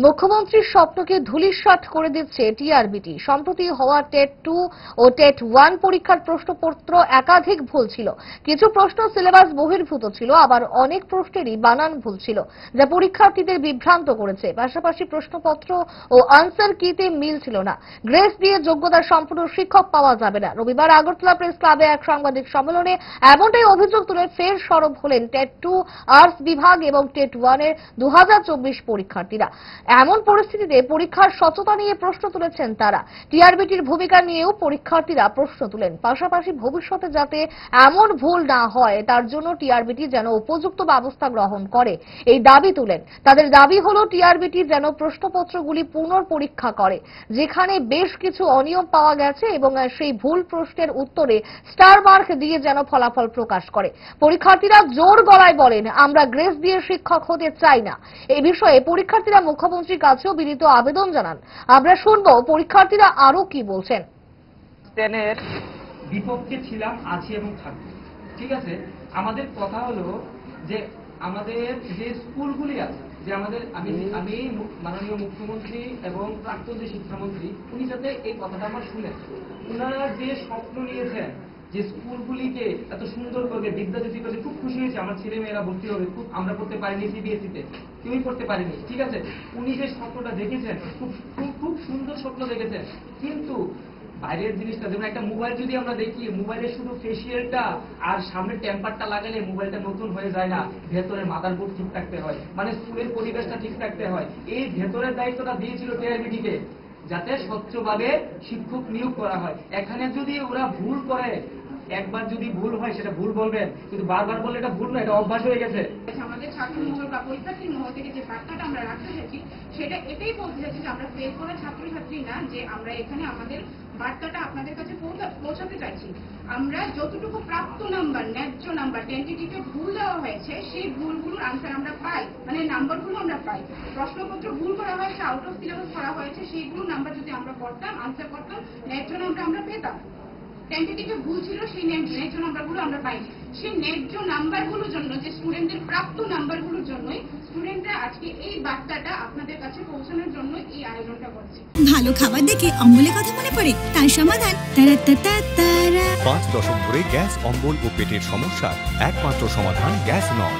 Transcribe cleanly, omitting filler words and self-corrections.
মুখ্যমন্ত্রীর স্বপ্নকে ধূলিসাৎ করে দিচ্ছে টিআরবিটি। সম্প্রতি হওয়া টেট 2 ও টেট 1 পরীক্ষার প্রশ্নপত্র একাধিক ভুল ছিল। কিছু প্রশ্ন সিলেবাস বহির্ভূত ছিল, আবার অনেক প্রশ্নেরই বানান ভুল ছিল, যা পরীক্ষার্থীদের বিভ্রান্ত করেছে। পাশাপাশি প্রশ্নপত্র ও আনসার কিতে মিল ছিল না। গ্রেস দিয়ে যোগ্যতা সম্পন্ন শিক্ষক পাওয়া যাবে না। রবিবার আগরতলা প্রেস ক্লাবে এক সাংবাদিক সম্মেলনে এমনটাই অভিযোগ তুলে ফের সরব হলেন টেট 2 আর্টস বিভাগ এবং টেট 1 এর 2024 পরীক্ষার্থীরা। এমন পরিস্থিতিতে পরীক্ষার স্বচ্ছতা নিয়ে প্রশ্ন তুলেছেন তারা। টিআরবিটির ভূমিকা নিয়েও পরীক্ষার্থীরা প্রশ্ন তুলেন। পাশাপাশি ভবিষ্যতে যাতে এমন ভুল না হয় তার জন্য টিআরবিটি যেন উপযুক্ত ব্যবস্থা গ্রহণ করে এই দাবি তুলেন। তাদের দাবি হলো টিআরবিটি যেন প্রশ্নপত্রগুলি পুনর্পরীক্ষা করে, যেখানে বেশ কিছু অনিয়ম পাওয়া গেছে, এবং সেই ভুল প্রশ্নের উত্তরে স্টার মার্ক দিয়ে যেন ফলাফল প্রকাশ করে। পরীক্ষার্থীরা জোর গলায় বলেন, আমরা গ্রেস দিয়ে শিক্ষক হতে চাই না। এই বিষয়ে পরীক্ষার্থীরা মুখ্যমন্ত্রীর কাছেও বিনীত আবেদন জানান। আমরা শুনবো পরীক্ষার্থীরা আরো কি বলছেন। টেনের বিপক্ষে ছিলাম, আছি এবং থাকবো। ঠিক আছে, আমাদের কথা হলো যে আমাদের যে স্কুলগুলি আছে, যে আমাদের আমি মাননীয় মুখ্যমন্ত্রী এবং প্রাক্তন যে শিক্ষামন্ত্রী, উনি যাতে এই কথাটা আমার শুনেন। ওনারা যে স্বপ্ন নিয়েছেন যে স্কুলগুলিকে এত সুন্দর করে বিদ্যাজ্যোতি করে, খুব খুশি হয়েছে আমার ছেলে মেয়েরা ভর্তি হবে। খুব আমরা পড়তে পারিনি সিবিএসইতে, কেউই পড়তে পারিনি। ঠিক আছে, উনি যে স্বপ্নটা দেখেছেন, খুব খুব খুব সুন্দর স্বপ্ন দেখেছেন। কিন্তু বাইরের জিনিসটা, যেমন একটা মোবাইল যদি আমরা দেখি, মোবাইলের শুধু ফেসিয়ালটা আর সামনে টেম্পারটা লাগালে মোবাইলটা নতুন হয়ে যায় না, ভেতরের মাদারবোর্ড ঠিক থাকতে হয়, মানে স্কুলের পরিবেশটা ঠিক থাকতে হয়। এই ভেতরের দায়িত্বটা দিয়েছিল টিআরবিটিকে, যাতে স্বচ্ছভাবে শিক্ষক নিয়োগ করা হয়। এখানে যদি ওরা ভুল করে, একবার যদি ভুল হয় সেটা ভুল বলবেন, কিন্তু বারবার বললে এটা ভুল না, এটা অভ্যাস হয়ে গেছে। আমাদের ছাত্র মহল বা পরীক্ষার্থীর মহল থেকে যে বার্তাটা আমরা রাখতে চাইছি, সেটা এটাই বলতে চাইছি যে আমরা ফেল করা ছাত্রছাত্রী না, যে আমরা এখানে আমাদের বার্তাটা আপনাদের কাছে পৌঁছাতে চাইছি। আমরা যতটুকু প্রাপ্ত নাম্বার, ন্যায্য নাম্বার, টেন্টেটিভে ভুল দেওয়া হয়েছে, সেই ভুলগুলোর আনসার আমরা পাই, মানে নাম্বারগুলো আমরা পাই। প্রশ্নপত্র ভুল করা হয়েছে, আউট অফ সিলেবাস করা হয়েছে, সেইগুলো নাম্বার যদি আমরা করতাম, আনসার করতাম, ন্যায্য নাম্বার আমরা পেতাম। টেন্টেটিভে ভুল ছিল, সেই ন্যায্য নাম্বারগুলো আমরা পাইনি। সেই ন্যায্য নাম্বারগুলোর জন্য, যে স্টুডেন্টদের প্রাপ্ত নাম্বারগুলোর জন্যই স্টুডেন্টরা আজকে এই বার্তাটা আপনাদের কাছে পৌঁছানোর জন্য এই আয়োজনটা করছে। ভালো খাবার দেখে অম্বলের কথা মনে পড়ে, তার সমাধান 5 দশক ধরে গ্যাস, অম্বল ও পেটের সমস্যার একমাত্র সমাধান গ্যাস নল।